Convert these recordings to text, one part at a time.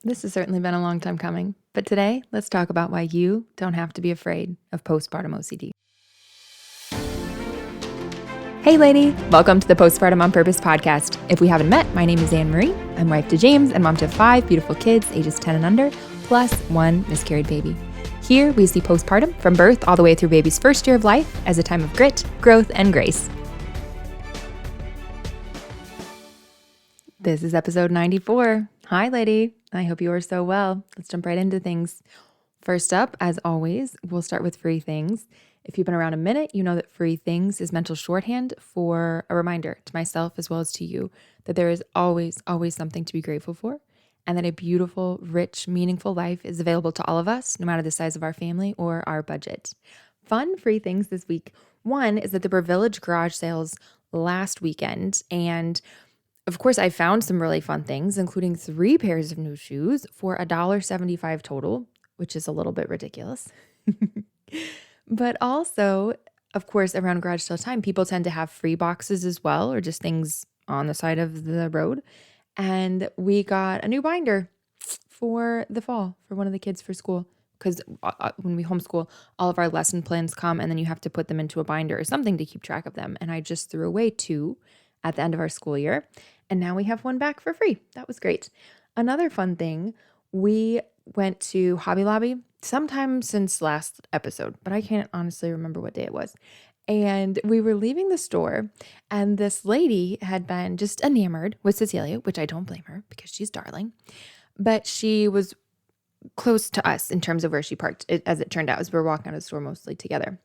This has certainly been a long time coming, but today let's talk about why you don't have to be afraid of postpartum OCD. Hey lady, welcome to the Postpartum on Purpose podcast. If we haven't met, my name is Annemarie. I'm wife to James and mom to 5 beautiful kids ages 10 and under, plus 1 miscarried baby. Here we see postpartum from birth all the way through baby's first year of life as a time of grit, growth, and grace. This is episode 94. Hi lady, I hope you are so well. Let's jump right into things. First up, as always, we'll start with free things. If you've been around a minute, you know that free things is mental shorthand for a reminder to myself as well as to you that there is always something to be grateful for, and that a beautiful, rich, meaningful life is available to all of us, no matter the size of our family or our budget. Fun free things this week. One is that there were Village garage sales last weekend, and of course, I found some really fun things, including 3 pairs of new shoes for $1.75 total, which is a little bit ridiculous. But also, of course, around garage sale time, people tend to have free boxes as well, or just things on the side of the road. And we got a new binder for the fall for one of the kids for school. Because when we homeschool, all of our lesson plans come and then you have to put them into a binder or something to keep track of them. And I just threw away 2 at the end of our school year. And now we have 1 back for free. That was great. Another fun thing, we went to Hobby Lobby sometime since last episode, but I can't honestly remember what day it was. And we were leaving the store and this lady had been just enamored with Cecilia, which I don't blame her because she's darling. But she was close to us in terms of where she parked, as it turned out, as we were walking out of the store mostly together.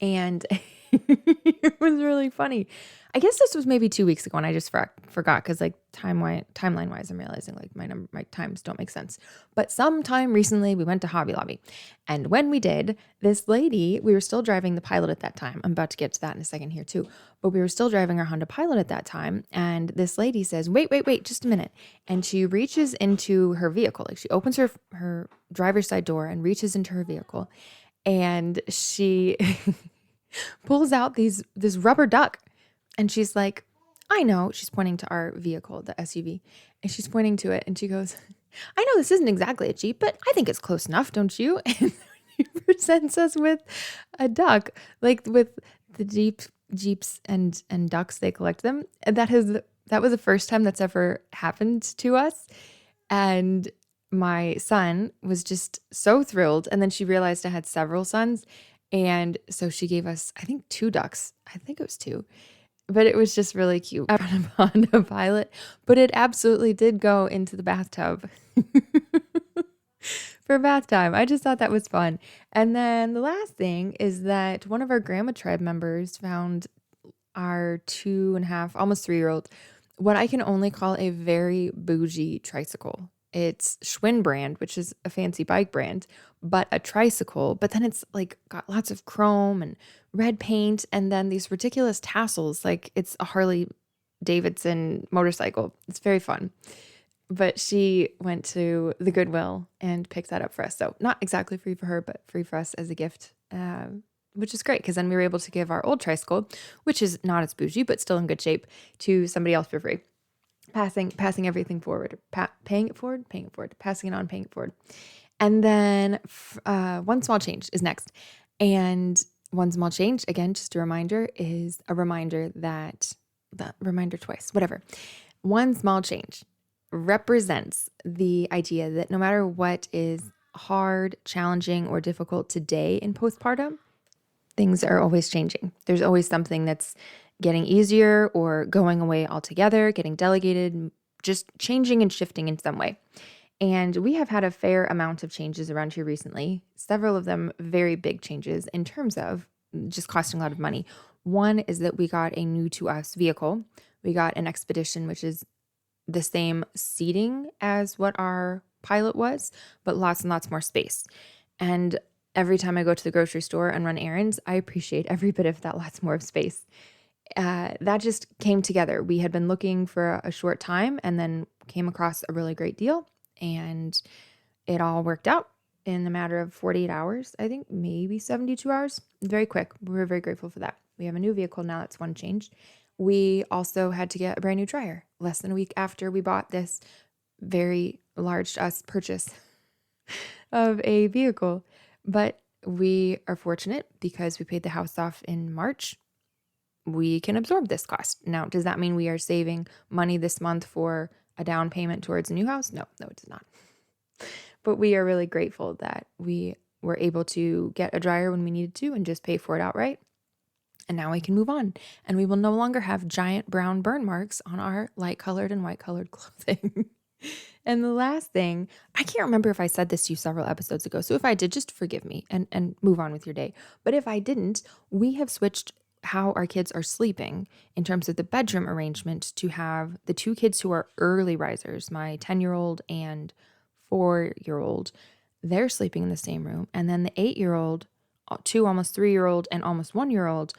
And it was really funny. I guess this was maybe 2 weeks ago and I just forgot because like timeline wise, I'm realizing like my times don't make sense. But sometime recently we went to Hobby Lobby. And when we did, this lady, we were still driving the Pilot at that time. I'm about to get to that in a second here too. But we were still driving our Honda Pilot at that time. And this lady says, wait, just a minute. And she reaches into her vehicle. Like she opens her driver's side door and reaches into her vehicle. And she pulls out this rubber duck. And she's like, I know. She's pointing to our vehicle, the SUV. And she's pointing to it. And she goes, I know this isn't exactly a Jeep, but I think it's close enough, don't you? And she presents us with a duck, like with the Jeeps and ducks, they collect them. And that was the first time that's ever happened to us. And my son was just so thrilled. And then she realized I had several sons. And so she gave us, I think, 2 ducks. I think it was 2. But it was just really cute on a Pilot. But it absolutely did go into the bathtub for bath time. I just thought that was fun. And then the last thing is that one of our Grandma Tribe members found our 2.5, almost 3-year-old, what I can only call a very bougie tricycle. It's Schwinn brand, which is a fancy bike brand, but a tricycle. But then it's like got lots of chrome and red paint and then these ridiculous tassels. Like it's a Harley Davidson motorcycle. It's very fun. But she went to the Goodwill and picked that up for us. So not exactly free for her, but free for us as a gift, which is great because then we were able to give our old tricycle, which is not as bougie, but still in good shape, to somebody else for free. Passing everything forward, paying it forward, passing it on, paying it forward. And then one small change is next. And one small change, again, just a reminder, is a reminder that reminder twice, whatever. One small change represents the idea that no matter what is hard, challenging, or difficult today in postpartum, things are always changing. There's always something that's getting easier or going away altogether, getting delegated, just changing and shifting in some way. And we have had a fair amount of changes around here recently, several of them very big changes in terms of just costing a lot of money. One is that we got a new to us vehicle. We got an Expedition, which is the same seating as what our Pilot was, but lots and lots more space. And every time I go to the grocery store and run errands, I appreciate every bit of that lots more of space. That just came together. We had been looking for a short time and then came across a really great deal, and it all worked out in a matter of 48 hours, I think, maybe 72 hours. Very quick. We were very grateful for that. We have a new vehicle now. That's one change. We also had to get a brand new dryer less than a week after we bought this very large to us purchase of a vehicle. But we are fortunate because we paid the house off in March. We can absorb this cost. Now, does that mean we are saving money this month for a down payment towards a new house? No, it does not. But we are really grateful that we were able to get a dryer when we needed to and just pay for it outright. And now we can move on. And we will no longer have giant brown burn marks on our light colored and white colored clothing. And the last thing, I can't remember if I said this to you several episodes ago. So if I did, just forgive me and move on with your day. But if I didn't, we have switched how our kids are sleeping in terms of the bedroom arrangement to have the two kids who are early risers, my 10-year-old and 4-year-old, they're sleeping in the same room. And then the 8-year-old, 2 almost 3-year-old, and almost 1-year-old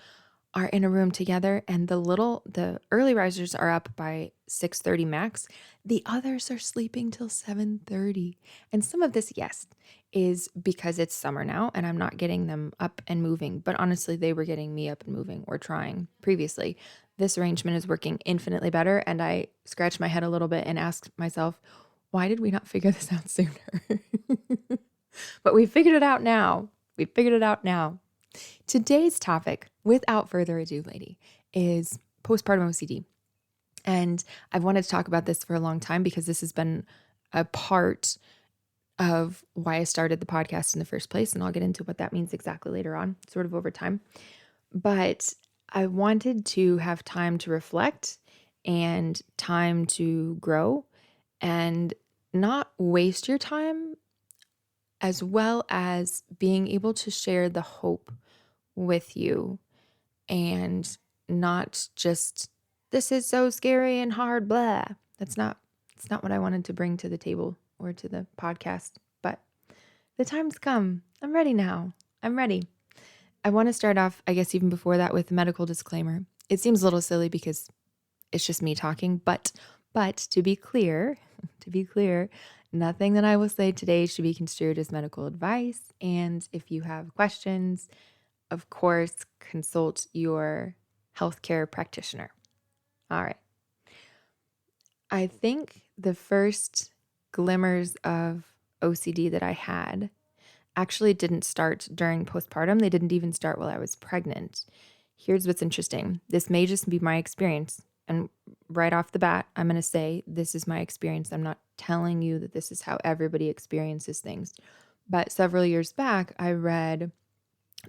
are in a room together, and the early risers are up by 6:30 max. The others are sleeping till 7:30. And some of this, yes, is because it's summer now and I'm not getting them up and moving. But honestly, they were getting me up and moving or trying previously. This arrangement is working infinitely better. And I scratched my head a little bit and asked myself, why did we not figure this out sooner? But we figured it out now. Today's topic, without further ado, lady, is postpartum OCD. And I've wanted to talk about this for a long time because this has been a part of why I started the podcast in the first place. And I'll get into what that means exactly later on, sort of over time. But I wanted to have time to reflect and time to grow and not waste your time, as well as being able to share the hope with you and not just, this is so scary and hard, blah. It's not what I wanted to bring to the table or to the podcast, but the time's come. I'm ready now. I'm ready. I want to start off, I guess, even before that with a medical disclaimer. It seems a little silly because it's just me talking, but to be clear, nothing that I will say today should be construed as medical advice. And if you have questions, of course, consult your healthcare practitioner. All right. I think the first glimmers of OCD that I had actually didn't start during postpartum. They didn't even start while I was pregnant. Here's what's interesting. This may just be my experience. And right off the bat, I'm going to say this is my experience. I'm not telling you that this is how everybody experiences things. But several years back, I read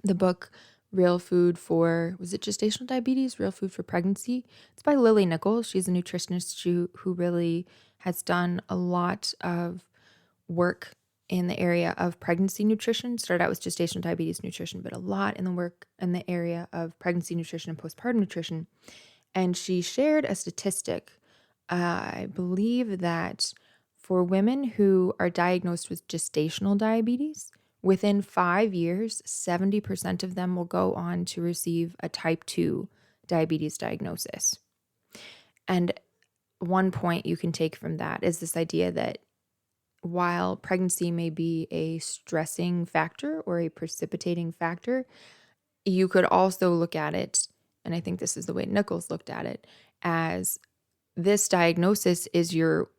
the book Real Food for, was it Gestational Diabetes? Real Food for Pregnancy. It's by Lily Nichols. She's a nutritionist who really has done a lot of work in the area of pregnancy nutrition. Started out with gestational diabetes nutrition, but a lot in the work in the area of pregnancy nutrition and postpartum nutrition. And she shared a statistic. I believe that for women who are diagnosed with gestational diabetes, within 5 years, 70% of them will go on to receive a type 2 diabetes diagnosis. And one point you can take from that is this idea that while pregnancy may be a stressing factor or a precipitating factor, you could also look at it, and I think this is the way Nichols looked at it, as this diagnosis is your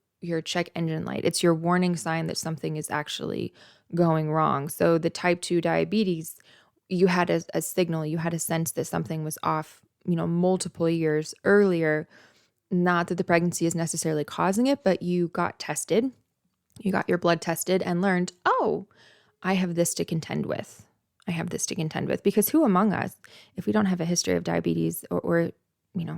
check engine light. It's your warning sign that something is actually going wrong. So the type 2 diabetes, you had a signal, you had a sense that something was off, multiple years earlier. Not that the pregnancy is necessarily causing it, but you got tested, you got your blood tested and learned, oh, I have this to contend with. Because who among us, if we don't have a history of diabetes or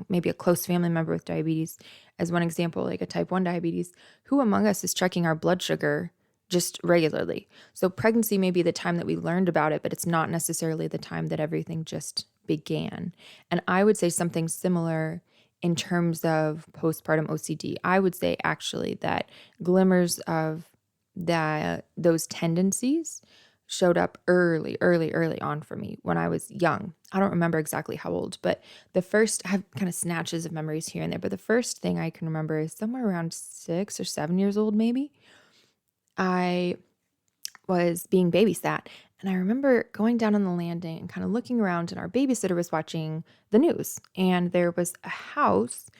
maybe a close family member with diabetes, as one example, like a type 1 diabetes, who among us is checking our blood sugar just regularly? So pregnancy may be the time that we learned about it, but it's not necessarily the time that everything just began. And I would say something similar in terms of postpartum OCD. I would say actually that glimmers of those tendencies showed up early on for me when I was young. I don't remember exactly how old, but I have kind of snatches of memories here and there, but the first thing I can remember is somewhere around 6 or 7 years old, maybe. I was being babysat, and I remember going down on the landing and kind of looking around, and our babysitter was watching the news, and there was a house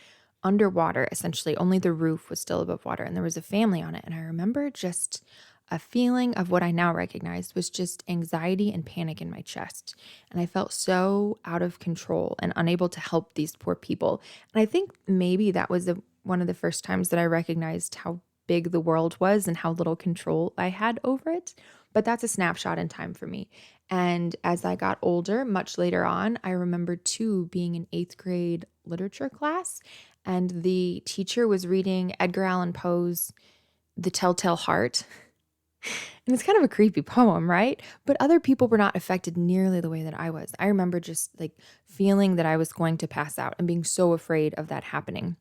underwater, essentially. Only the roof was still above water, and there was a family on it. And I remember just a feeling of what I now recognize was just anxiety and panic in my chest. And I felt so out of control and unable to help these poor people. And I think maybe that was one of the first times that I recognized how big the world was and how little control I had over it. But that's a snapshot in time for me. And as I got older, much later on, I remember too being in 8th grade literature class, and the teacher was reading Edgar Allan Poe's The Telltale Heart. And it's kind of a creepy poem, right? But other people were not affected nearly the way that I was. I remember just like feeling that I was going to pass out and being so afraid of that happening.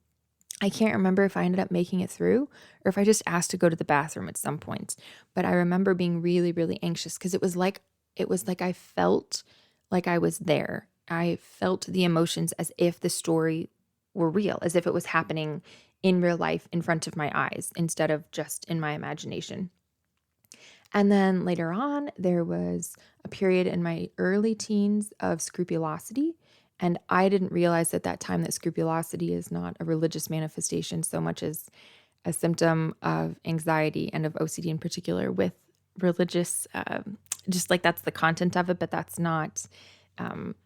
I can't remember if I ended up making it through or if I just asked to go to the bathroom at some point. But I remember being really, really anxious because it was like I felt like I was there. I felt the emotions as if the story were real, as if it was happening in real life in front of my eyes instead of just in my imagination. And then later on, there was a period in my early teens of scrupulosity. And I didn't realize at that time that scrupulosity is not a religious manifestation so much as a symptom of anxiety and of OCD in particular with religious, just like that's the content of it, but that's not,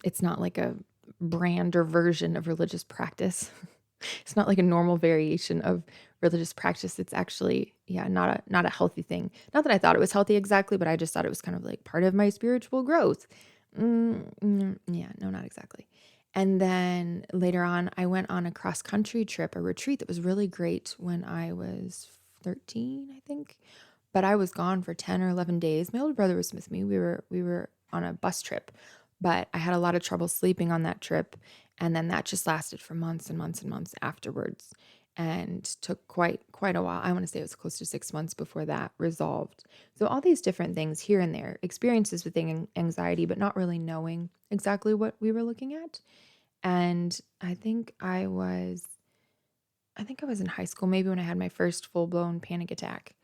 it's not like a brand or version of religious practice. It's not like a normal variation of religious practice. It's actually, yeah, not a healthy thing. Not that I thought it was healthy exactly, but I just thought it was kind of like part of my spiritual growth. Yeah, no, not exactly. And then later on, I went on a cross country trip, a retreat that was really great when I was 13, I think. But I was gone for 10 or 11 days. My older brother was with me. We were on a bus trip, but I had a lot of trouble sleeping on that trip. And then that just lasted for months and months and months afterwards and took quite a while. I want to say it was close to 6 months before that resolved. So all these different things here and there, experiences with anxiety, but not really knowing exactly what we were looking at. And I think I was in high school, maybe when I had my first full-blown panic attack.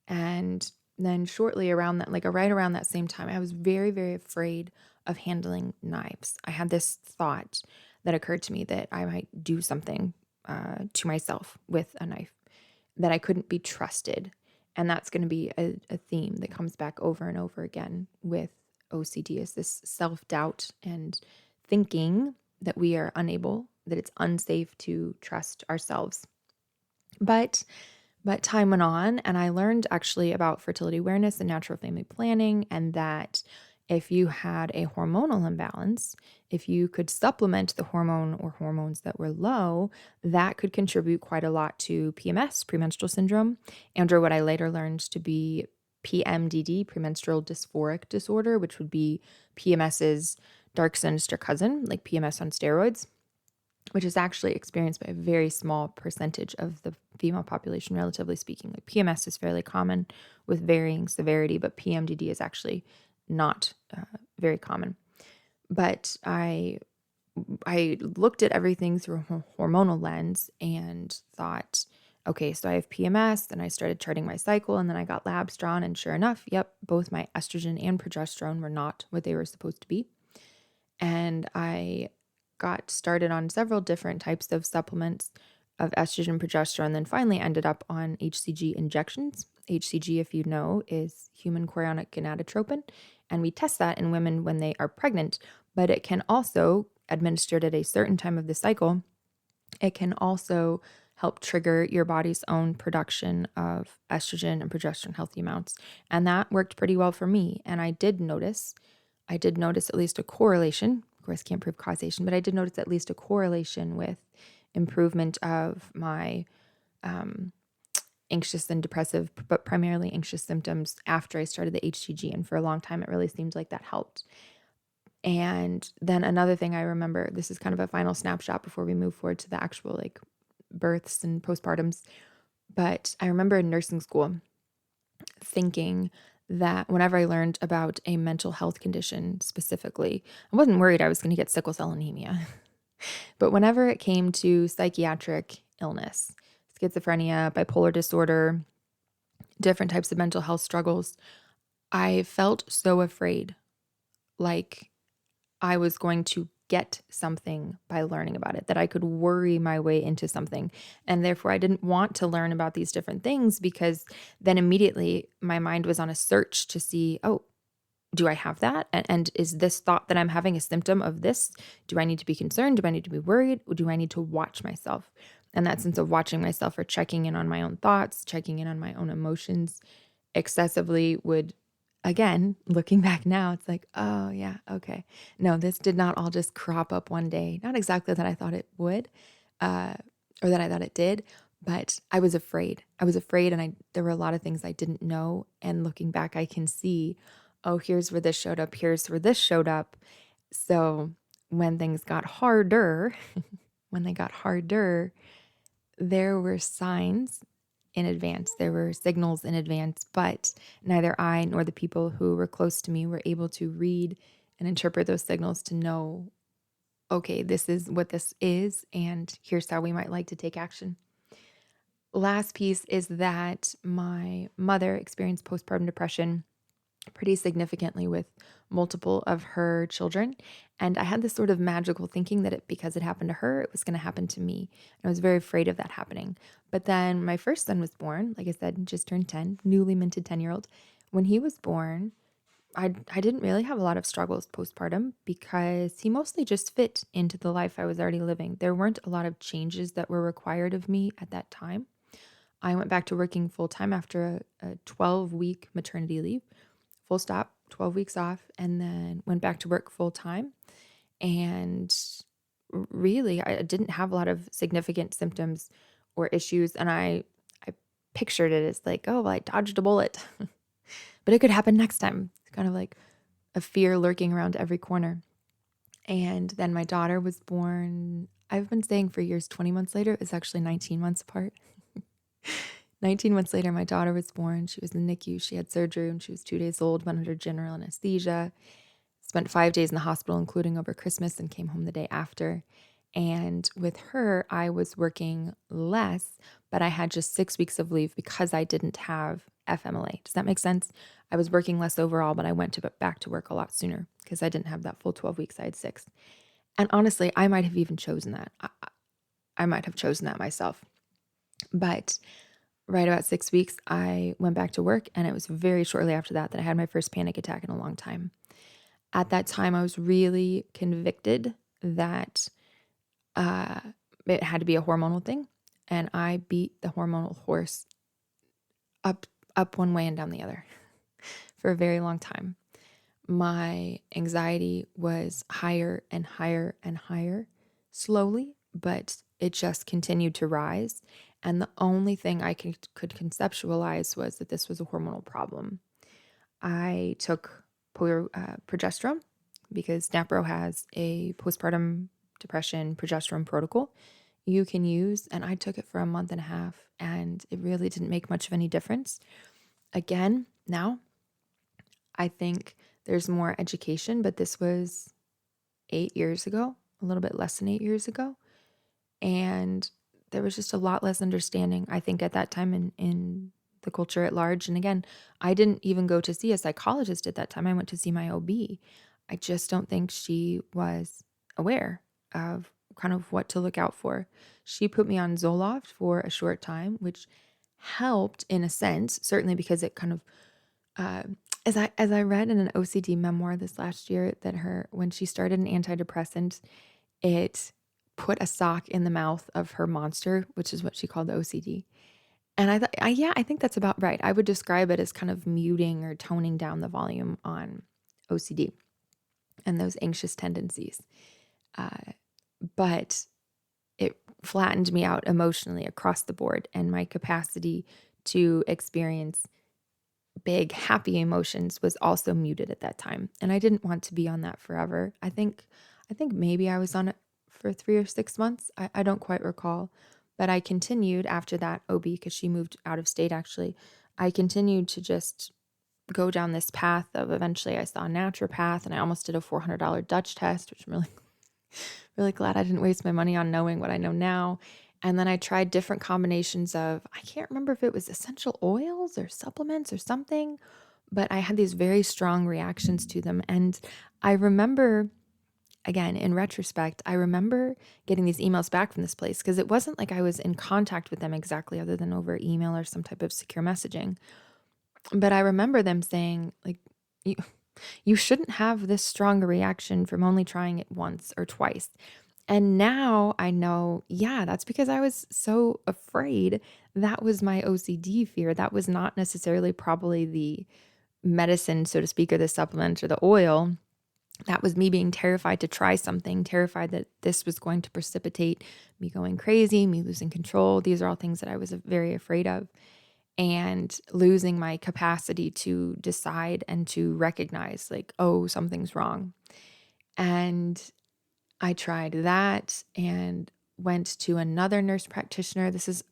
And then shortly around that, like right around that same time, I was very, very afraid of handling knives. I had this thought that occurred to me that I might do something to myself with a knife, that I couldn't be trusted. And that's going to be a theme that comes back over and over again with OCD, is this self-doubt and thinking that we are unable, that it's unsafe to trust ourselves. But time went on, and I learned actually about fertility awareness and natural family planning, and that if you had a hormonal imbalance, if you could supplement the hormone or hormones that were low, that could contribute quite a lot to PMS, premenstrual syndrome, and or what I later learned to be PMDD, premenstrual dysphoric disorder, which would be PMS's dark sinister cousin, like PMS on steroids, which is actually experienced by a very small percentage of the female population, relatively speaking. Like PMS is fairly common with varying severity, but PMDD is actually not very common. But I looked at everything through a hormonal lens and thought, okay, so I have PMS, and I started charting my cycle, and then I got labs drawn, and sure enough, yep, both my estrogen and progesterone were not what they were supposed to be. And I got started on several different types of supplements of estrogen, progesterone, then finally ended up on HCG injections. HCG, if you know, is human chorionic gonadotropin, and we test that in women when they are pregnant, but it can also, administered at a certain time of the cycle, it can also help trigger your body's own production of estrogen and progesterone healthy amounts. And that worked pretty well for me. And I did notice at least a correlation. Of course, can't prove causation, but I did notice at least a correlation with improvement of my anxious and depressive, but primarily anxious symptoms after I started the HCG. And for a long time, it really seemed like that helped. And then another thing I remember, this is kind of a final snapshot before we move forward to the actual like births and postpartums. But I remember in nursing school thinking that whenever I learned about a mental health condition specifically, I wasn't worried I was going to get sickle cell anemia. But whenever it came to psychiatric illness, schizophrenia, bipolar disorder, different types of mental health struggles, I felt so afraid, like I was going to get something by learning about it, that I could worry my way into something. And therefore, I didn't want to learn about these different things because then immediately my mind was on a search to see, oh, do I have that? And is this thought that I'm having a symptom of this? Do I need to be concerned? Do I need to be worried? Or do I need to watch myself? And that sense of watching myself or checking in on my own thoughts, checking in on my own emotions excessively would, again, looking back now, it's like, oh, yeah, okay. No, this did not all just crop up one day. Not exactly that I thought it would, uh, or that I thought it did, but I was afraid. I was afraid, and there were a lot of things I didn't know. And looking back, I can see, oh, here's where this showed up. Here's where this showed up. So when things got harder, when they got harder, there were signs in advance. There were signals in advance, but neither I nor the people who were close to me were able to read and interpret those signals to know, okay, this is what this is, and here's how we might like to take action. Last piece is that my mother experienced postpartum depression pretty significantly with multiple of her children. And I had this sort of magical thinking that because it happened to her, it was going to happen to me. And I was very afraid of that happening. But then my first son was born, like I said, just turned 10, newly minted 10-year-old. When he was born, I didn't really have a lot of struggles postpartum because he mostly just fit into the life I was already living. There weren't a lot of changes that were required of me at that time. I went back to working full time after a 12-week maternity leave. Full stop, 12 weeks off, and then went back to work full time. And really, I didn't have a lot of significant symptoms or issues. And I pictured it as like, oh, well, I dodged a bullet, but it could happen next time. It's kind of like a fear lurking around every corner. And then my daughter was born, I've been saying for years, 20 months later. It's actually 19 months apart. 19 months later, my daughter was born. She was in the NICU. She had surgery when she was 2 days old, went under general anesthesia, spent 5 days in the hospital, including over Christmas, and came home the day after. And with her, I was working less, but I had just 6 weeks of leave because I didn't have FMLA. Does that make sense? I was working less overall, but I went back to work a lot sooner because I didn't have that full 12 weeks. I had 6. And honestly, I might have even chosen that. I might have chosen that myself. But right about 6 weeks, I went back to work, and it was very shortly after that I had my first panic attack in a long time. At that time, I was really convicted that it had to be a hormonal thing, and I beat the hormonal horse up one way and down the other for a very long time. My anxiety was higher and higher and higher, slowly, but it just continued to rise. And the only thing I could conceptualize was that this was a hormonal problem. I took progesterone because NAPRO has a postpartum depression progesterone protocol you can use, and I took it for a month and a half, and it really didn't make much of any difference. Again, now I think there's more education, but this was 8 years ago, a little bit less than 8 years ago. And there was just a lot less understanding, I think, at that time in the culture at large. And again, I didn't even go to see a psychologist at that time. I went to see my OB. I just don't think she was aware of kind of what to look out for. She put me on Zoloft for a short time, which helped in a sense, certainly because it kind of, as I read in an OCD memoir this last year, that when she started an antidepressant, it put a sock in the mouth of her monster, which is what she called the OCD. And I thought, I think that's about right. I would describe it as kind of muting or toning down the volume on OCD and those anxious tendencies. But it flattened me out emotionally across the board, and my capacity to experience big, happy emotions was also muted at that time. And I didn't want to be on that forever. I think maybe I was on it for 3 or 6 months. I don't quite recall. But I continued after that OB, because she moved out of state actually. I continued to just go down this path of, eventually I saw a naturopath, and I almost did a $400 Dutch test, which I'm really, really glad I didn't waste my money on knowing what I know now. And then I tried different combinations of, I can't remember if it was essential oils or supplements or something, but I had these very strong reactions to them. And I remember again, in retrospect, I remember getting these emails back from this place because it wasn't like I was in contact with them exactly other than over email or some type of secure messaging. But I remember them saying, like, you, you shouldn't have this strong a reaction from only trying it once or twice. And now I know, yeah, that's because I was so afraid. That was my OCD fear. That was not necessarily probably the medicine, so to speak, or the supplement or the oil. That was me being terrified to try something, terrified that this was going to precipitate me going crazy, me losing control. These are all things that I was very afraid of, and losing my capacity to decide and to recognize, like, oh, something's wrong. And I tried that and went to another nurse practitioner. This is,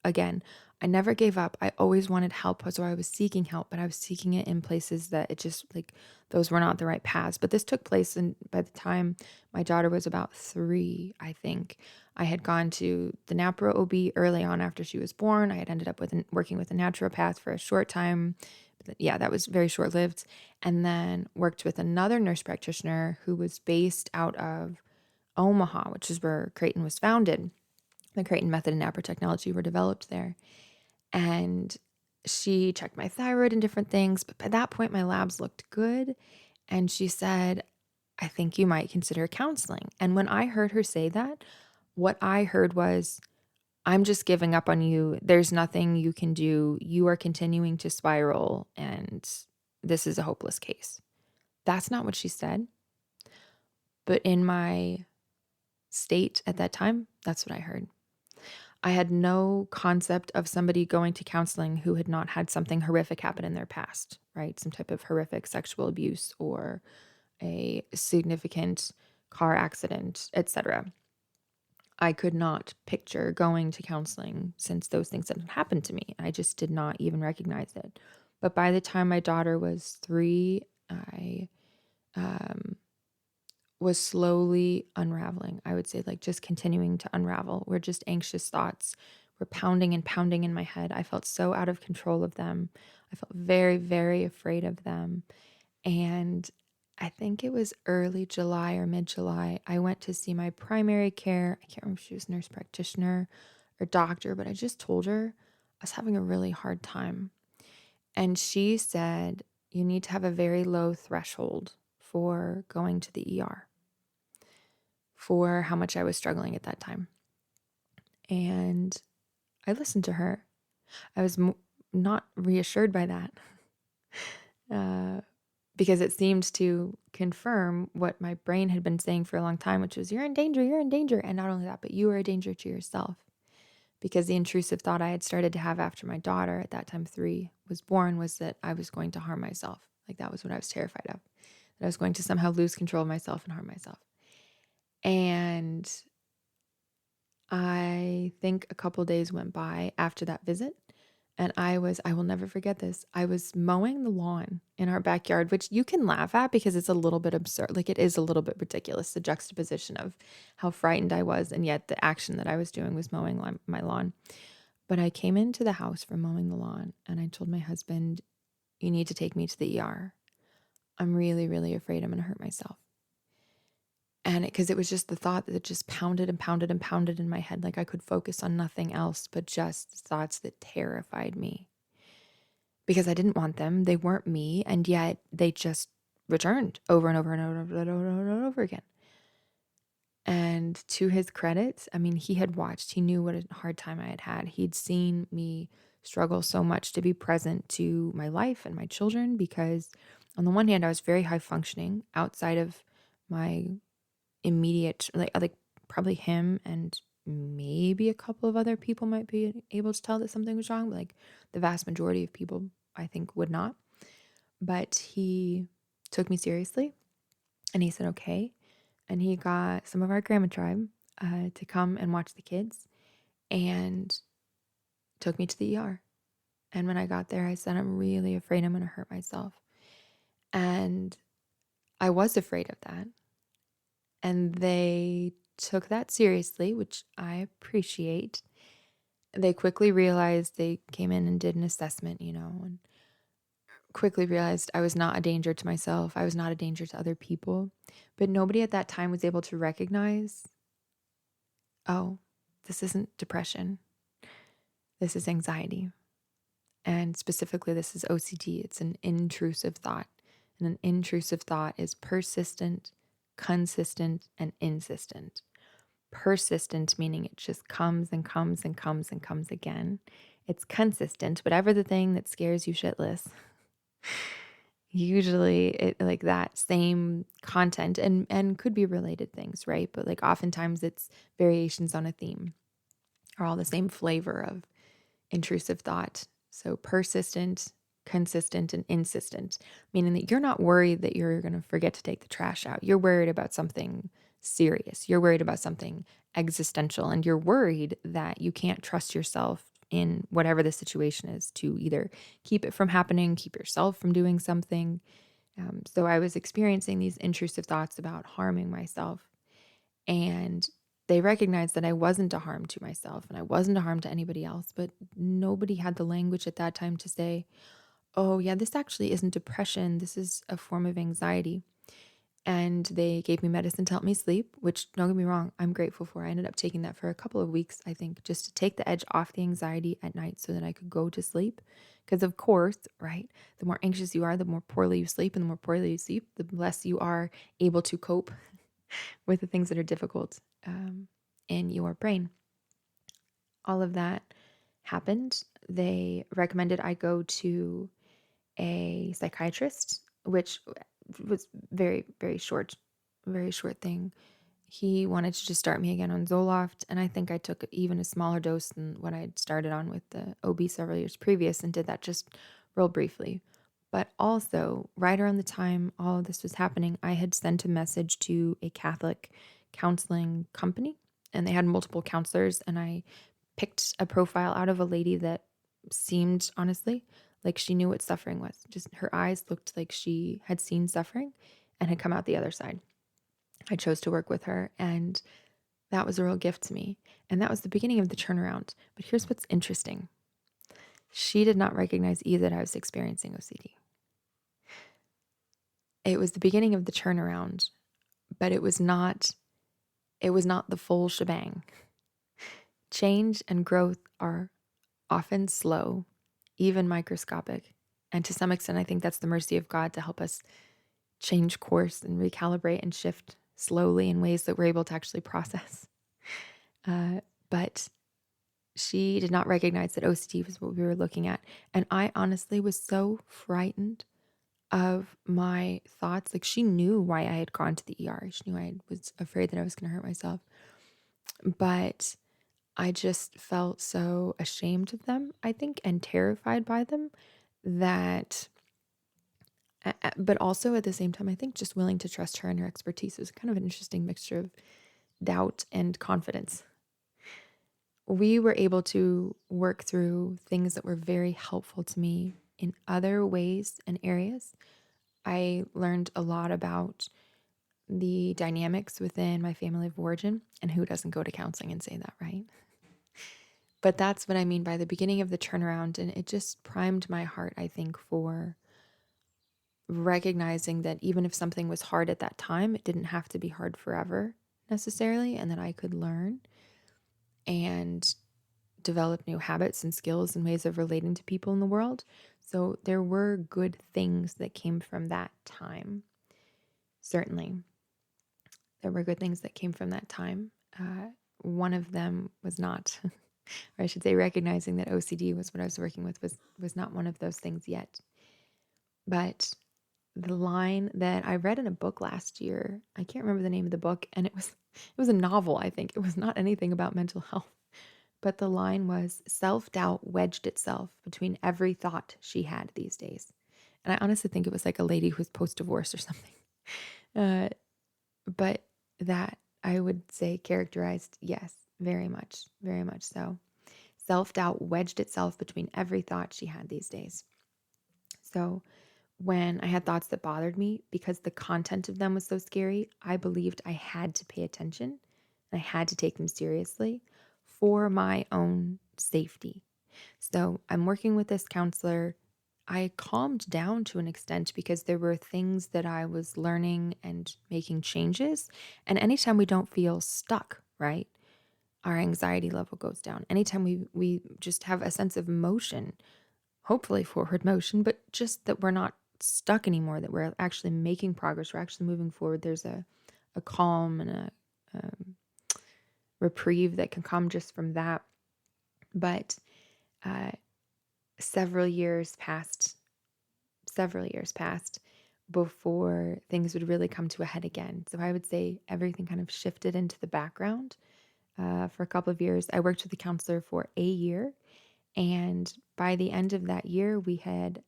again, I never gave up. I always wanted help. So I was seeking help, but I was seeking it in places that it just like those were not the right paths. But this took place, and by the time my daughter was about 3, I think I had gone to the NAPRO OB early on after she was born. I had ended up working with a naturopath for a short time. Yeah, that was very short lived. And then worked with another nurse practitioner who was based out of Omaha, which is where Creighton was founded. The Creighton method and NAPRO technology were developed there. And she checked my thyroid and different things. But by that point, my labs looked good. And she said, I think you might consider counseling. And when I heard her say that, what I heard was, I'm just giving up on you. There's nothing you can do. You are continuing to spiral, and this is a hopeless case. That's not what she said. But in my state at that time, that's what I heard. I had no concept of somebody going to counseling who had not had something horrific happen in their past, right? Some type of horrific sexual abuse or a significant car accident, etc. I could not picture going to counseling since those things hadn't happened to me. I just did not even recognize it. But by the time my daughter was 3, I was slowly unraveling. I would say, like, just continuing to unravel. Where just anxious thoughts were pounding and pounding in my head. I felt so out of control of them. I felt very, very afraid of them. And I think it was early July or mid-July, I went to see my primary care. I can't remember if she was a nurse practitioner or doctor, but I just told her I was having a really hard time. And she said, you need to have a very low threshold for going to the ER, for how much I was struggling at that time. And I listened to her. I was not reassured by that because it seemed to confirm what my brain had been saying for a long time, which was, you're in danger, you're in danger. And not only that, but you are a danger to yourself. Because the intrusive thought I had started to have after my daughter, at that time 3, was born, was that I was going to harm myself. Like, that was what I was terrified of, that I was going to somehow lose control of myself and harm myself. And I think a couple days went by after that visit, and I will never forget this. I was mowing the lawn in our backyard, which you can laugh at because it's a little bit absurd. Like, it is a little bit ridiculous, the juxtaposition of how frightened I was, and yet the action that I was doing was mowing my lawn. But I came into the house from mowing the lawn, and I told my husband, you need to take me to the ER. I'm really, really afraid I'm going to hurt myself. And because it was just the thought that just pounded and pounded and pounded in my head. Like, I could focus on nothing else but just thoughts that terrified me. Because I didn't want them. They weren't me. And yet they just returned over and over and over and over and over again. And to his credit, I mean, he had watched. He knew what a hard time I had had. He'd seen me struggle so much to be present to my life and my children. Because on the one hand, I was very high functioning outside of my immediate, like probably him and maybe a couple of other people might be able to tell that something was wrong, but like the vast majority of people I think would not. But he took me seriously, and he said okay, and he got some of our grandma tribe to come and watch the kids, and took me to the ER. And when I got there, I said, I'm really afraid I'm going to hurt myself. And I was afraid of that. And they took that seriously, which I appreciate. They quickly realized. They came in and did an assessment, and quickly realized I was not a danger to myself. I was not a danger to other people. But nobody at that time was able to recognize, oh, this isn't depression. This is anxiety. And specifically, this is OCD. It's an intrusive thought. And an intrusive thought is persistent, consistent, and insistent. Persistent, meaning it just comes and comes and comes and comes again. It's consistent, whatever the thing that scares you shitless. Usually it like that same content and could be related things, right? But like oftentimes it's variations on a theme or all the same flavor of intrusive thought. So persistent, consistent, and insistent, meaning that you're not worried that you're going to forget to take the trash out. You're worried about something serious. You're worried about something existential, and you're worried that you can't trust yourself in whatever the situation is to either keep it from happening, keep yourself from doing something. So I was experiencing these intrusive thoughts about harming myself, and they recognized that I wasn't a harm to myself and I wasn't a harm to anybody else, but nobody had the language at that time to say, oh, yeah, this actually isn't depression. This is a form of anxiety. And they gave me medicine to help me sleep, which don't get me wrong, I'm grateful for. I ended up taking that for a couple of weeks, I think, just to take the edge off the anxiety at night so that I could go to sleep. Because of course, right, the more anxious you are, the more poorly you sleep. And the more poorly you sleep, the less you are able to cope with the things that are difficult in your brain. All of that happened. They recommended I go to a psychiatrist, which was very short thing. He wanted to just start me again on Zoloft, and I think I took even a smaller dose than what I had started on with the OB several years previous and did that just real briefly. But also, right around the time all of this was happening, I had sent a message to a Catholic counseling company, and they had multiple counselors, and I picked a profile out of a lady that seemed, honestly, like she knew what suffering was. Just her eyes looked like she had seen suffering and had come out the other side. I chose to work with her, and that was a real gift to me. And that was the beginning of the turnaround. But here's what's interesting. She did not recognize either that I was experiencing OCD. It was the beginning of the turnaround, but it was not the full shebang. Change and growth are often slow, even microscopic. And to some extent, I think that's the mercy of God to help us change course and recalibrate and shift slowly in ways that we're able to actually process. But she did not recognize that OCD was what we were looking at. And I honestly was so frightened of my thoughts. Like she knew why I had gone to the ER. She knew I was afraid that I was going to hurt myself. But I just felt so ashamed of them, I think, and terrified by them that, but also at the same time, I think just willing to trust her and her expertise. It was kind of an interesting mixture of doubt and confidence. We were able to work through things that were very helpful to me in other ways and areas. I learned a lot about the dynamics within my family of origin, and who doesn't go to counseling and say that, right? But that's what I mean by the beginning of the turnaround. And it just primed my heart, I think, for recognizing that even if something was hard at that time, it didn't have to be hard forever necessarily, and that I could learn and develop new habits and skills and ways of relating to people in the world. So there were good things that came from that time. Certainly, there were good things that came from that time. One of them was not, or I should say, recognizing that OCD was what I was working with was not one of those things yet. But the line that I read in a book last year, I can't remember the name of the book, and it was a novel, I think. It was not anything about mental health. But the line was, self-doubt wedged itself between every thought she had these days. And I honestly think it was like a lady who was post-divorce or something. But that, I would say, characterized, yes, very much so. Self-doubt wedged itself between every thought she had these days. So when I had thoughts that bothered me, because the content of them was so scary, I believed I had to pay attention and I had to take them seriously for my own safety. So I'm working with this counselor. I calmed down to an extent because there were things that I was learning and making changes. And anytime we don't feel stuck, right? Our anxiety level goes down. Anytime we just have a sense of motion, hopefully forward motion, but just that we're not stuck anymore, that we're actually making progress, we're actually moving forward. There's a calm and a reprieve that can come just from that. But uh, several years passed before things would really come to a head again. So I would say everything kind of shifted into the background for a couple of years. I worked with a counselor for a year. And by the end of that year, we had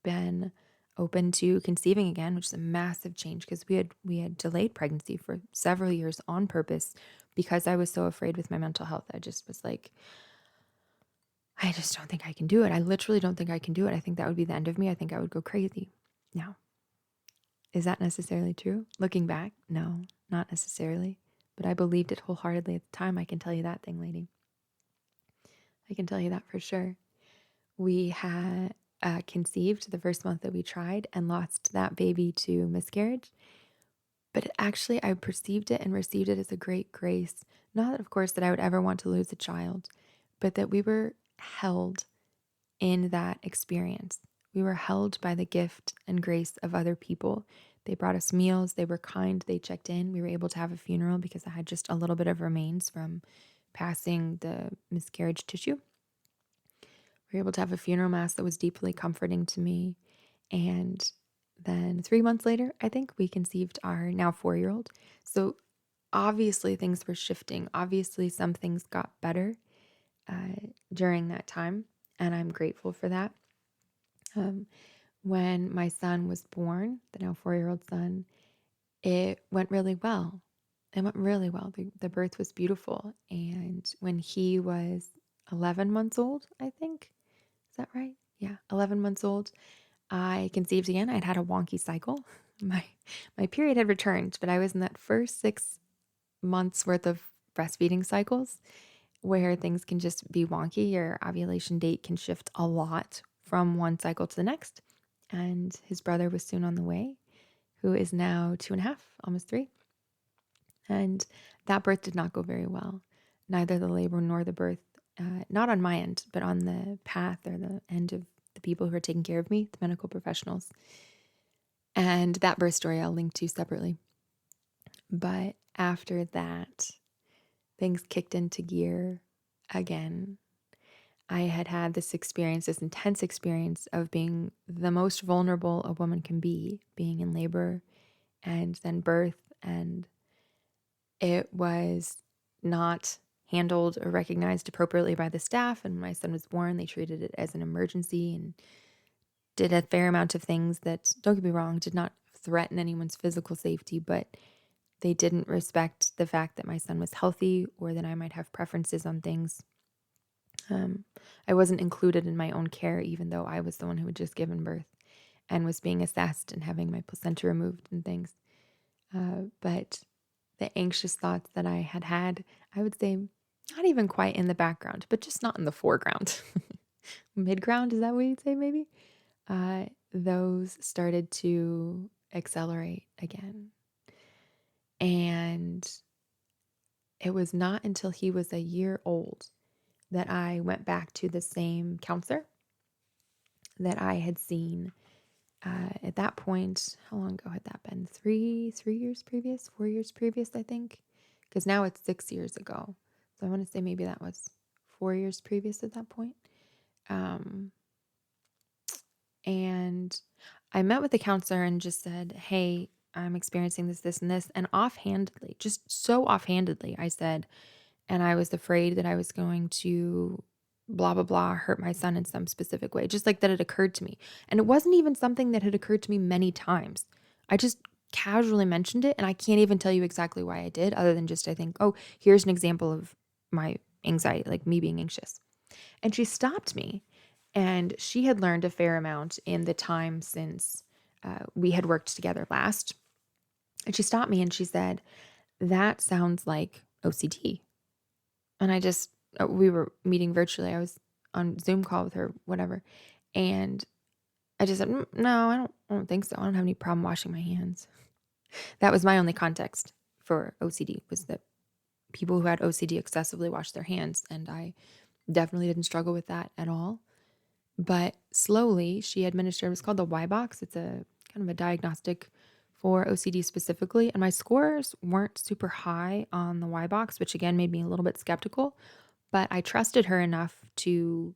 been open to conceiving again, which is a massive change because we had delayed pregnancy for several years on purpose because I was so afraid with my mental health. I just was like, I just don't think I can do it. I literally don't think I can do it. I think that would be the end of me. I think I would go crazy. Now, is that necessarily true? Looking back, no, not necessarily. But I believed it wholeheartedly at the time. I can tell you that thing, lady. I can tell you that for sure. We had conceived the first month that we tried and lost that baby to miscarriage. But actually, I perceived it and received it as a great grace. Not, of course, that I would ever want to lose a child, but that we were held in that experience. We were held by the gift and grace of other people. They brought us meals. They were kind. They checked in. We were able to have a funeral because I had just a little bit of remains from passing the miscarriage tissue. We were able to have a funeral mass that was deeply comforting to me. And then 3 months later, I think we conceived our now 4-year-old. So obviously things were shifting. Obviously some things got better during that time. And I'm grateful for that. When my son was born, the now 4-year-old son, it went really well. It went really well. The birth was beautiful. And when he was 11 months old, I think, is that right? Yeah, 11 months old, I conceived again. I'd had a wonky cycle. My period had returned, but I was in that first 6 months worth of breastfeeding cycles where things can just be wonky. Your ovulation date can shift a lot from one cycle to the next. And his brother was soon on the way, who is now 2.5, almost 3. And that birth did not go very well. Neither the labor nor the birth, not on my end, but on the path or the end of the people who are taking care of me, the medical professionals. And that birth story I'll link to separately. But after that, things kicked into gear again. I had had this experience, this intense experience of being the most vulnerable a woman can be, being in labor and then birth. And it was not handled or recognized appropriately by the staff. And when my son was born, they treated it as an emergency and did a fair amount of things that, don't get me wrong, did not threaten anyone's physical safety, but they didn't respect the fact that my son was healthy or that I might have preferences on things. I wasn't included in my own care, even though I was the one who had just given birth and was being assessed and having my placenta removed and things. But the anxious thoughts that I had, I would say not even quite in the background, but just not in the foreground. Midground, is that what you'd say maybe? Those started to accelerate again. And it was not until he was a year old that I went back to the same counselor that I had seen at that point. How long ago had that been? 3 years previous, 4 years previous, I think, because now it's 6 years ago. So I want to say maybe that was 4 years previous at that point. And I met with the counselor and just said, hey, I'm experiencing this, this, and this. And offhandedly, just so offhandedly, I said, and I was afraid that I was going to blah, blah, blah, hurt my son in some specific way, just like that it occurred to me. And it wasn't even something that had occurred to me many times. I just casually mentioned it, and I can't even tell you exactly why I did, other than just I think, oh, here's an example of my anxiety, like me being anxious. And she stopped me, and she had learned a fair amount in the time since we had worked together last. And she stopped me and she said, that sounds like OCD. And I just, we were meeting virtually. I was on Zoom call with her, whatever. And I just said, no, I don't think so. I don't have any problem washing my hands. That was my only context for OCD, was that people who had OCD excessively wash their hands. And I definitely didn't struggle with that at all. But slowly she administered, it's called the Y box. It's a kind of a diagnostic for OCD specifically. And my scores weren't super high on the Y box, which again made me a little bit skeptical. But I trusted her enough to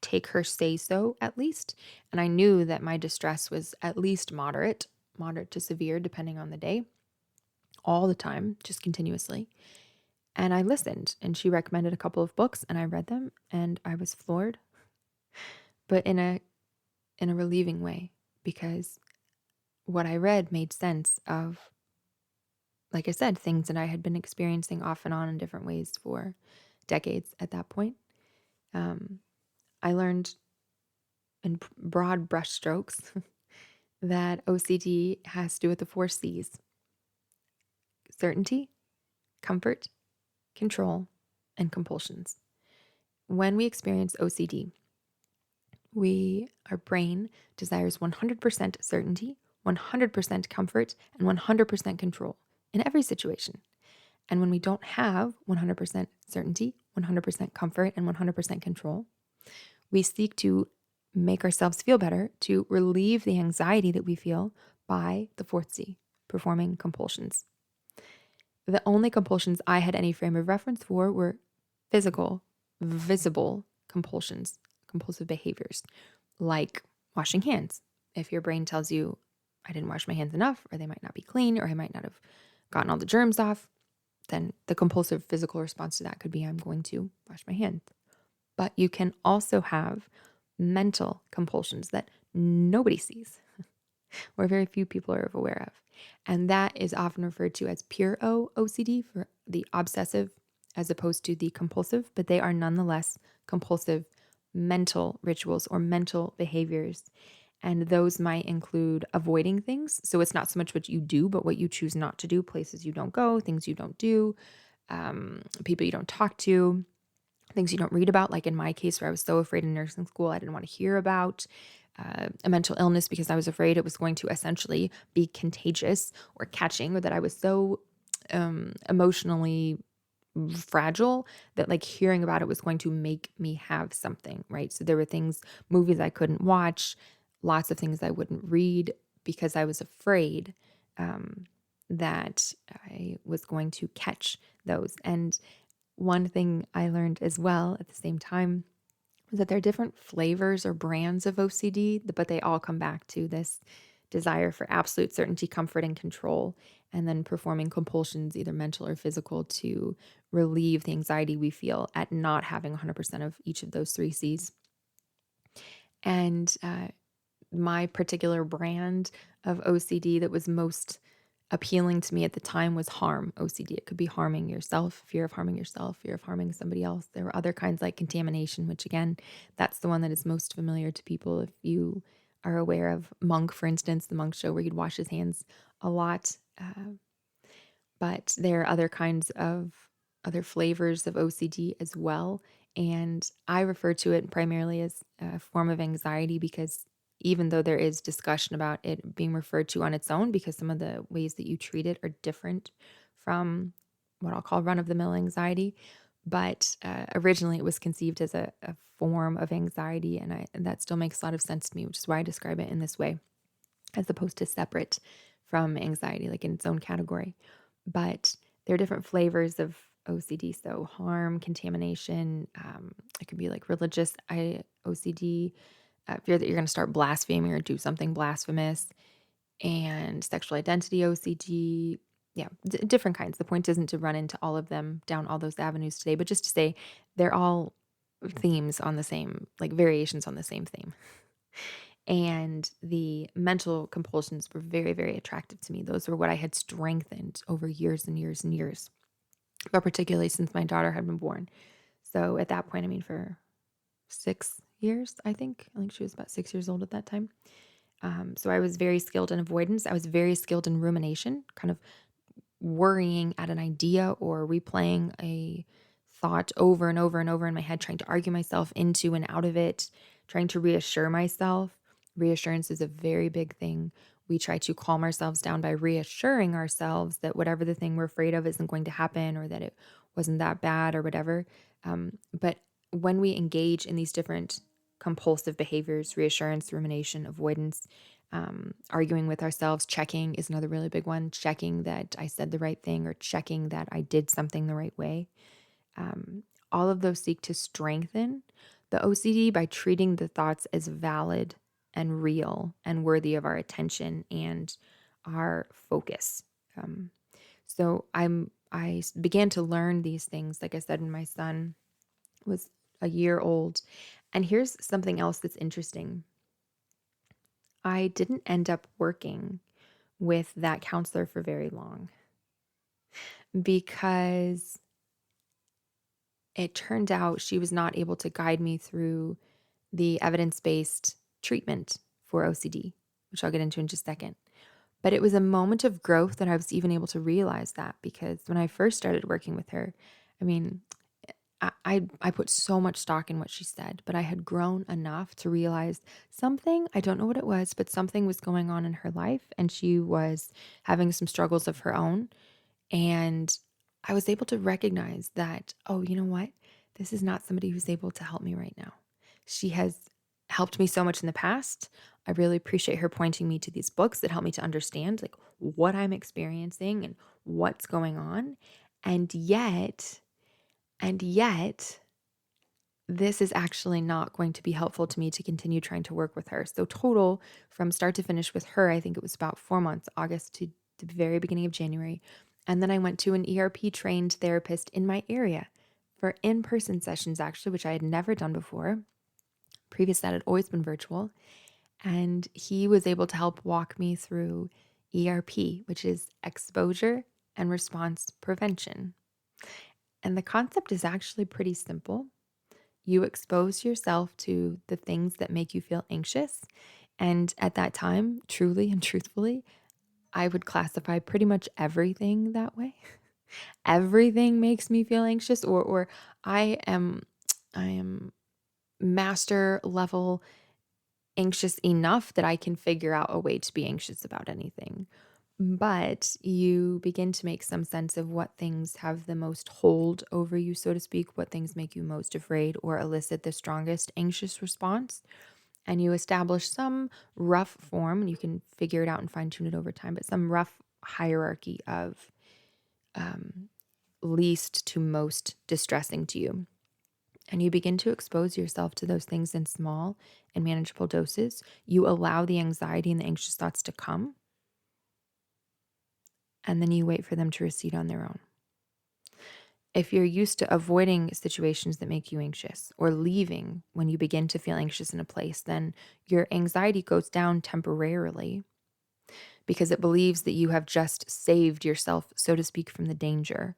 take her say so at least. And I knew that my distress was at least moderate to severe, depending on the day, all the time, just continuously. And I listened, and she recommended a couple of books, and I read them, and I was floored, but in a relieving way, because what I read made sense of, like I said, things that I had been experiencing off and on in different ways for decades at that point. I learned in broad brushstrokes that OCD has to do with the 4 C's: certainty, comfort, control, and compulsions. When we experience OCD, our brain desires 100% certainty, 100% comfort, and 100% control in every situation. And when we don't have 100% certainty, 100% comfort, and 100% control, we seek to make ourselves feel better, to relieve the anxiety that we feel by the 4th C, performing compulsions. The only compulsions I had any frame of reference for were physical, visible compulsions, compulsive behaviors, like washing hands. If your brain tells you, I didn't wash my hands enough, or they might not be clean, or I might not have gotten all the germs off, then the compulsive physical response to that could be, I'm going to wash my hands. But you can also have mental compulsions that nobody sees, or very few people are aware of. And that is often referred to as pure OCD, for the obsessive as opposed to the compulsive, but they are nonetheless compulsive mental rituals or mental behaviors. And those might include avoiding things. So it's not so much what you do, but what you choose not to do, places you don't go, things you don't do, people you don't talk to, things you don't read about. Like in my case, where I was so afraid in nursing school, I didn't want to hear about a mental illness because I was afraid it was going to essentially be contagious or catching, or that I was so emotionally fragile that like hearing about it was going to make me have something, right? So there were things, movies I couldn't watch, lots of things I wouldn't read because I was afraid that I was going to catch those. And one thing I learned as well at the same time was that there are different flavors or brands of OCD, but they all come back to this desire for absolute certainty, comfort, and control, and then performing compulsions, either mental or physical, to relieve the anxiety we feel at not having 100% of each of those 3 C's. And my particular brand of OCD that was most appealing to me at the time was harm OCD. It could be harming yourself, fear of harming yourself, fear of harming somebody else. There were other kinds like contamination, which again, that's the one that is most familiar to people. If you are aware of Monk, for instance, the Monk show where he'd wash his hands a lot. But there are other kinds of other flavors of OCD as well. And I refer to it primarily as a form of anxiety because even though there is discussion about it being referred to on its own, because some of the ways that you treat it are different from what I'll call run-of-the-mill anxiety. But originally it was conceived as a form of anxiety, and that still makes a lot of sense to me, which is why I describe it in this way, as opposed to separate from anxiety, like in its own category. But there are different flavors of OCD. So harm, contamination, it could be like religious OCD, fear that you're going to start blaspheming or do something blasphemous, and sexual identity OCD. Yeah, different kinds. The point isn't to run into all of them down all those avenues today, but just to say they're all themes on the same, like variations on the same theme. And the mental compulsions were very, very attractive to me. Those were what I had strengthened over years and years and years, but particularly since my daughter had been born. So at that point, I mean, for 6 years, I think she was about 6 years old at that time. So I was very skilled in avoidance. I was very skilled in rumination, kind of worrying at an idea or replaying a thought over and over and over in my head, trying to argue myself into and out of it, trying to reassure myself Reassurance is a very big thing. We try to calm ourselves down by reassuring ourselves that whatever the thing we're afraid of isn't going to happen, or that it wasn't that bad or whatever. But when we engage in these different compulsive behaviors, reassurance, rumination, avoidance, arguing with ourselves, checking is another really big one, checking that I said the right thing or checking that I did something the right way. All of those seek to strengthen the OCD by treating the thoughts as valid and real and worthy of our attention and our focus. I began to learn these things, like I said, when my son was a year old. And here's something else that's interesting. I didn't end up working with that counselor for very long because it turned out she was not able to guide me through the evidence-based treatment for OCD, which I'll get into in just a second. But it was a moment of growth that I was even able to realize that, because when I first started working with her, I mean, I put so much stock in what she said, but I had grown enough to realize something, I don't know what it was, but something was going on in her life, and she was having some struggles of her own. And I was able to recognize that, oh, you know what? This is not somebody who's able to help me right now. She has helped me so much in the past. I really appreciate her pointing me to these books that help me to understand like what I'm experiencing and what's going on. And yet, and yet, this is actually not going to be helpful to me to continue trying to work with her. So total, from start to finish with her, I think it was about 4 months, August to the very beginning of January. And then I went to an ERP trained therapist in my area for in-person sessions, actually, which I had never done before. Previous to that had always been virtual. And he was able to help walk me through ERP, which is exposure and response prevention. And the concept is actually pretty simple. You expose yourself to the things that make you feel anxious. And at that time, truly and truthfully, I would classify pretty much everything that way. Everything makes me feel anxious, or I am master level anxious enough that I can figure out a way to be anxious about anything. But you begin to make some sense of what things have the most hold over you, so to speak, what things make you most afraid or elicit the strongest anxious response. And you establish some rough form, and you can figure it out and fine tune it over time, but some rough hierarchy of least to most distressing to you. And you begin to expose yourself to those things in small and manageable doses. You allow the anxiety and the anxious thoughts to come, and then you wait for them to recede on their own. If you're used to avoiding situations that make you anxious or leaving when you begin to feel anxious in a place, then your anxiety goes down temporarily because it believes that you have just saved yourself, so to speak, from the danger.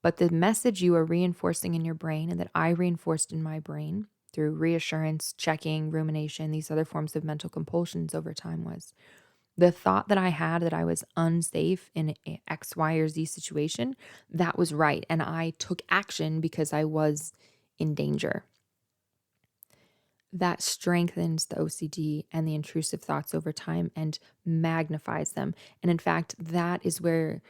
But the message you are reinforcing in your brain, and that I reinforced in my brain through reassurance, checking, rumination, these other forms of mental compulsions over time, was the thought that I had that I was unsafe in a X, Y, or Z situation, that was right. And I took action because I was in danger. That strengthens the OCD and the intrusive thoughts over time and magnifies them. And in fact, that is where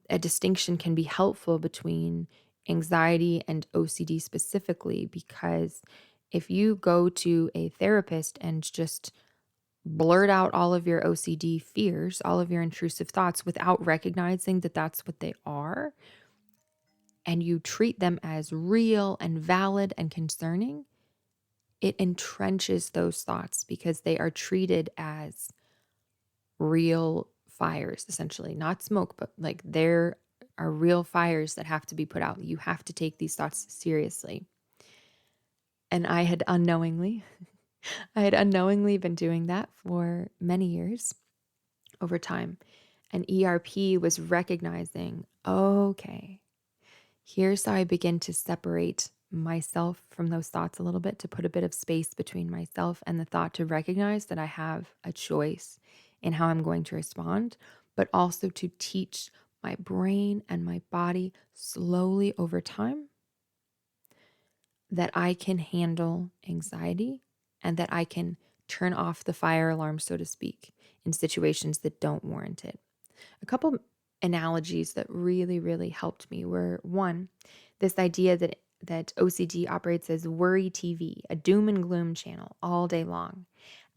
a distinction can be helpful between anxiety and OCD specifically, because if you go to a therapist and just blurt out all of your OCD fears, all of your intrusive thoughts without recognizing that that's what they are, and you treat them as real and valid and concerning, it entrenches those thoughts because they are treated as real fires, essentially, not smoke, but like there are real fires that have to be put out. You have to take these thoughts seriously. And I had unknowingly been doing that for many years over time. And ERP was recognizing, okay, here's how I begin to separate myself from those thoughts a little bit, to put a bit of space between myself and the thought, to recognize that I have a choice in how I'm going to respond, but also to teach my brain and my body slowly over time that I can handle anxiety and that I can turn off the fire alarm, so to speak, in situations that don't warrant it. A couple analogies that really, really helped me were one, this idea that OCD operates as worry TV, a doom and gloom channel all day long.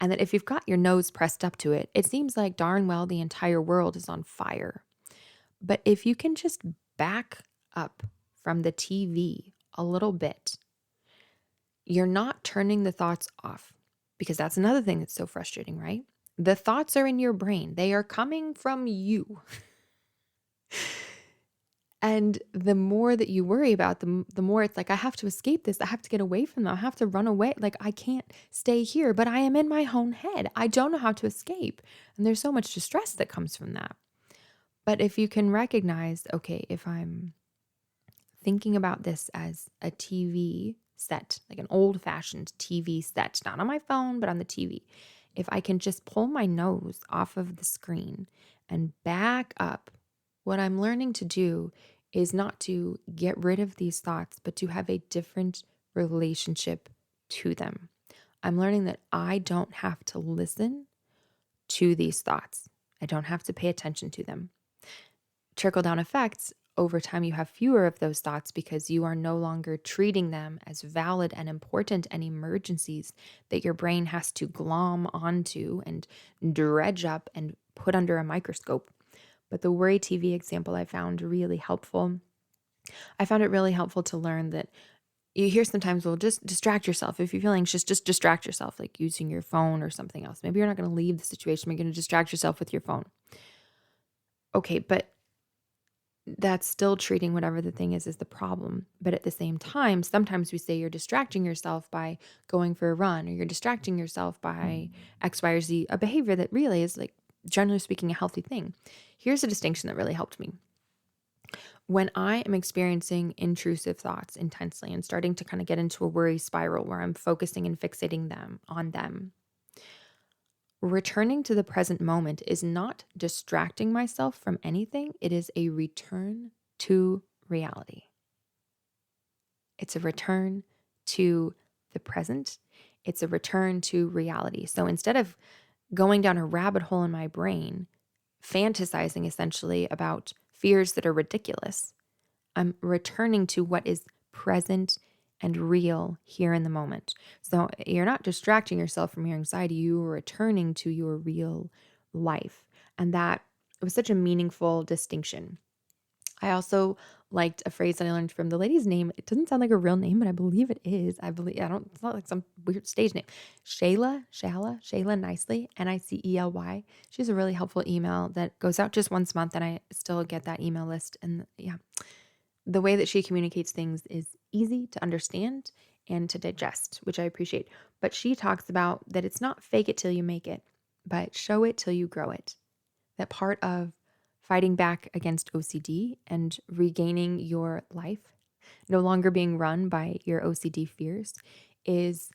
And that if you've got your nose pressed up to it, it seems like darn well the entire world is on fire. But if you can just back up from the TV a little bit, you're not turning the thoughts off, because that's another thing that's so frustrating, right? The thoughts are in your brain. They are coming from you. And the more that you worry about them, the more it's like, I have to escape this. I have to get away from them. I have to run away. Like, I can't stay here, but I am in my own head. I don't know how to escape. And there's so much distress that comes from that. But if you can recognize, okay, if I'm thinking about this as a TV set, like an old-fashioned TV set, not on my phone, but on the TV, if I can just pull my nose off of the screen and back up, what I'm learning to do is not to get rid of these thoughts, but to have a different relationship to them. I'm learning that I don't have to listen to these thoughts. I don't have to pay attention to them. Trickle-down effects, over time you have fewer of those thoughts because you are no longer treating them as valid and important and emergencies that your brain has to glom onto and dredge up and put under a microscope. But the worry TV example I found really helpful. I found it really helpful to learn that you hear sometimes, well, just distract yourself. If you feel anxious, just distract yourself, like using your phone or something else. Maybe you're not going to leave the situation, but you're going to distract yourself with your phone. Okay, but that's still treating whatever the thing is as the problem. But at the same time, sometimes we say you're distracting yourself by going for a run, or you're distracting yourself by X, Y, or Z, a behavior that really is, like, generally speaking, a healthy thing. Here's a distinction that really helped me. When I am experiencing intrusive thoughts intensely and starting to kind of get into a worry spiral where I'm focusing and fixating on them, returning to the present moment is not distracting myself from anything. It is a return to reality. It's a return to the present. It's a return to reality. So instead of going down a rabbit hole in my brain, fantasizing essentially about fears that are ridiculous, I'm returning to what is present and real here in the moment. So you're not distracting yourself from your anxiety, you are returning to your real life. And that was such a meaningful distinction. I also liked a phrase that I learned from the lady's name. It doesn't sound like a real name, but I believe it is. It's not like some weird stage name. Shayla Nicely, Nicely. She's a really helpful email that goes out just once a month, and I still get that email list. And yeah, the way that she communicates things is easy to understand and to digest, which I appreciate. But she talks about that it's not fake it till you make it, but show it till you grow it. That part of fighting back against OCD and regaining your life, no longer being run by your OCD fears, is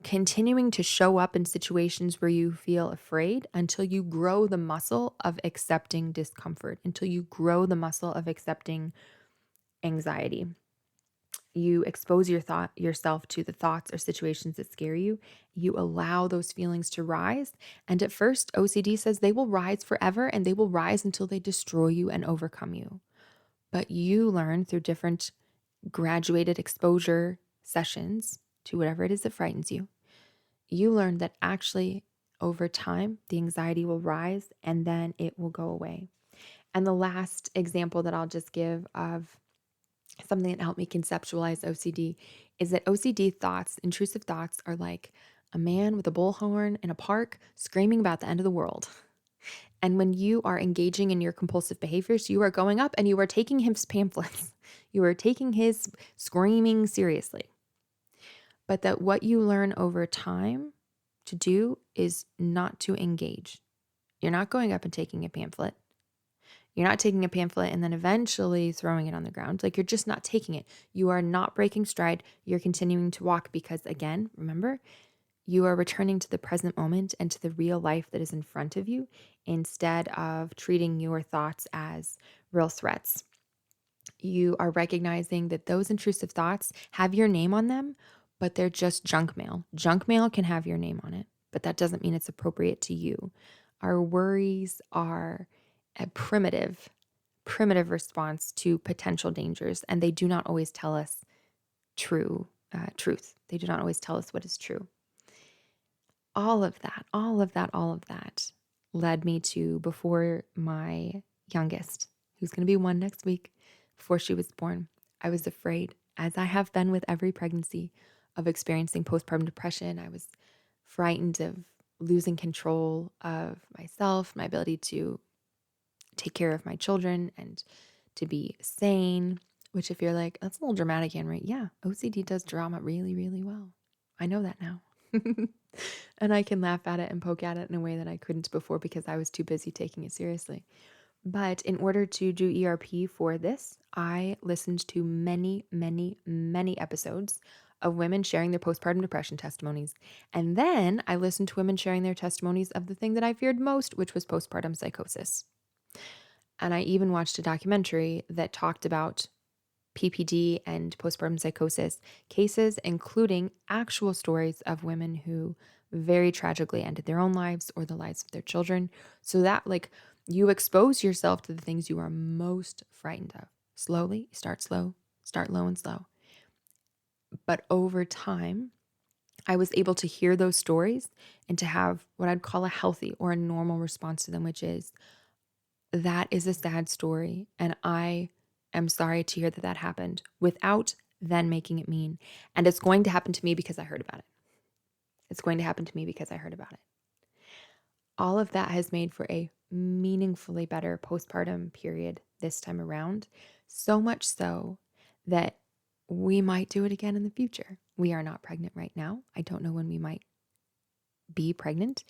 continuing to show up in situations where you feel afraid until you grow the muscle of accepting discomfort, until you grow the muscle of accepting anxiety. You expose yourself to the thoughts or situations that scare you. You allow those feelings to rise. And at first, OCD says they will rise forever, and they will rise until they destroy you and overcome you. But you learn through different graduated exposure sessions to whatever it is that frightens you. You learn that actually over time, the anxiety will rise and then it will go away. And the last example that I'll just give of something that helped me conceptualize OCD is that OCD thoughts, intrusive thoughts, are like a man with a bullhorn in a park screaming about the end of the world. And when you are engaging in your compulsive behaviors, you are going up and you are taking his pamphlets. You are taking his screaming seriously. But that what you learn over time to do is not to engage. You're not going up and taking a pamphlet. You're not taking a pamphlet and then eventually throwing it on the ground. Like, you're just not taking it. You are not breaking stride. You're continuing to walk because, again, remember, you are returning to the present moment and to the real life that is in front of you instead of treating your thoughts as real threats. You are recognizing that those intrusive thoughts have your name on them, but they're just junk mail. Junk mail can have your name on it, but that doesn't mean it's appropriate to you. Our worries are a primitive response to potential dangers, and they do not always tell us truth. They do not always tell us what is true. All of that led me to, before my youngest, who's going to be 1 next week, before she was born, I was afraid, as I have been with every pregnancy, of experiencing postpartum depression. I was frightened of losing control of myself, my ability to take care of my children and to be sane, which, if you're like, that's a little dramatic, Anne-Marie. Yeah, OCD does drama really, really well. I know that now. And I can laugh at it and poke at it in a way that I couldn't before because I was too busy taking it seriously. But in order to do ERP for this, I listened to many, many, many episodes of women sharing their postpartum depression testimonies. And then I listened to women sharing their testimonies of the thing that I feared most, which was postpartum psychosis. And I even watched a documentary that talked about PPD and postpartum psychosis cases, including actual stories of women who very tragically ended their own lives or the lives of their children. So that, like, you expose yourself to the things you are most frightened of. Slowly, start slow, start low and slow. But over time, I was able to hear those stories and to have what I'd call a healthy or a normal response to them, which is, that is a sad story. And I am sorry to hear that that happened, without then making it mean. And it's going to happen to me because I heard about it. It's going to happen to me because I heard about it. All of that has made for a meaningfully better postpartum period this time around. So much so that we might do it again in the future. We are not pregnant right now. I don't know when we might be pregnant,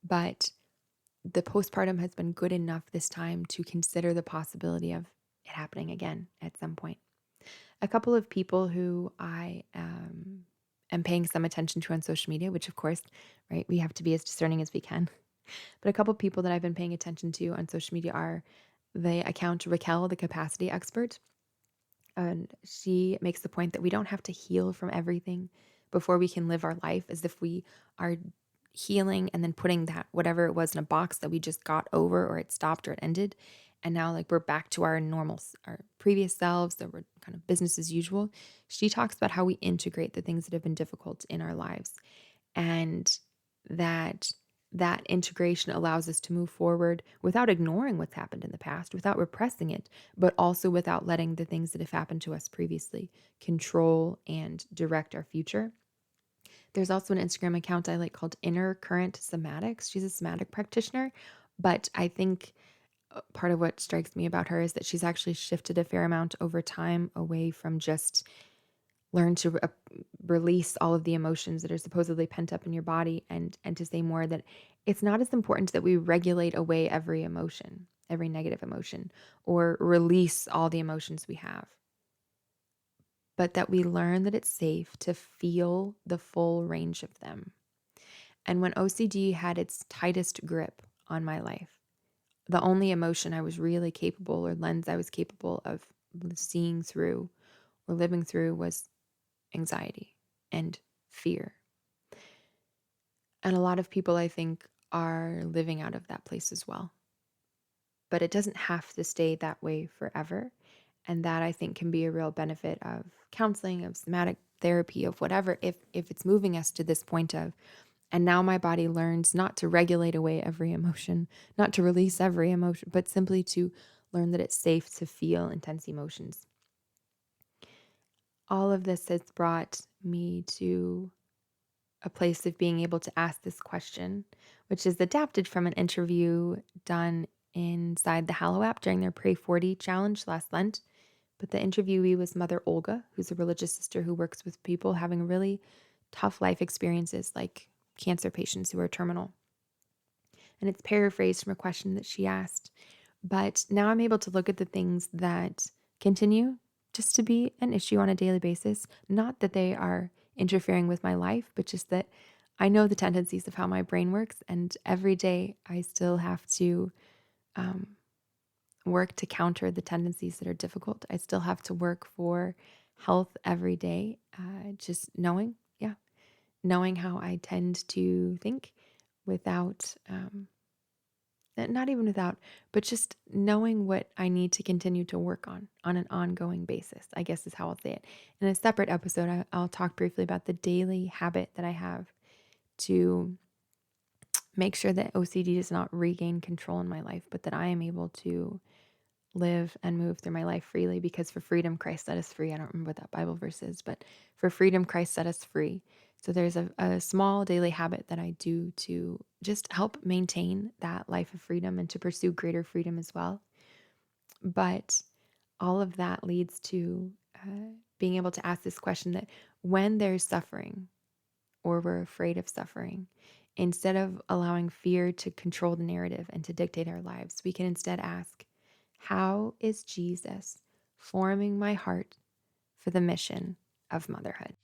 but the postpartum has been good enough this time to consider the possibility of it happening again at some point. A couple of people who I am paying some attention to on social media, which of course, right, we have to be as discerning as we can. But a couple of people that I've been paying attention to on social media are the account Raquel, the capacity expert. And she makes the point that we don't have to heal from everything before we can live our life, as if we are healing and then putting that whatever it was in a box that we just got over, or it stopped or it ended. And now, like, we're back to our normal, our previous selves, that we're kind of business as usual. She talks about how we integrate the things that have been difficult in our lives, and that integration allows us to move forward without ignoring what's happened in the past, without repressing it, but also without letting the things that have happened to us previously control and direct our future. There's also an Instagram account I like called Inner Current Somatics. She's a somatic practitioner, but I think part of what strikes me about her is that she's actually shifted a fair amount over time away from just learn to release all of the emotions that are supposedly pent up in your body, and to say more that it's not as important that we regulate away every emotion, every negative emotion, or release all the emotions we have, but that we learn that it's safe to feel the full range of them. And when OCD had its tightest grip on my life, the only emotion I was really capable, or lens I was capable of seeing through or living through, was anxiety and fear. And a lot of people, I think, are living out of that place as well. But it doesn't have to stay that way forever. And that, I think, can be a real benefit of counseling, of somatic therapy, of whatever, if it's moving us to this point of, and now my body learns not to regulate away every emotion, not to release every emotion, but simply to learn that it's safe to feel intense emotions. All of this has brought me to a place of being able to ask this question, which is adapted from an interview done inside the Hallow app during their Pray 40 challenge last Lent. But the interviewee was Mother Olga, who's a religious sister who works with people having really tough life experiences, like cancer patients who are terminal. And it's paraphrased from a question that she asked. But now I'm able to look at the things that continue just to be an issue on a daily basis. Not that they are interfering with my life, but just that I know the tendencies of how my brain works. And every day I still have to work to counter the tendencies that are difficult. I still have to work for health every day, just knowing knowing how I tend to think without, not even without, but just knowing what I need to continue to work on an ongoing basis, I guess is how I'll say it. In a separate episode, I'll talk briefly about the daily habit that I have to make sure that OCD does not regain control in my life, but that I am able to live and move through my life freely, because for freedom, Christ set us free. I don't remember what that Bible verse is, but for freedom, Christ set us free. So there's a small daily habit that I do to just help maintain that life of freedom and to pursue greater freedom as well. But all of that leads to being able to ask this question, that when there's suffering or we're afraid of suffering, instead of allowing fear to control the narrative and to dictate our lives, we can instead ask, how is Jesus forming my heart for the mission of motherhood?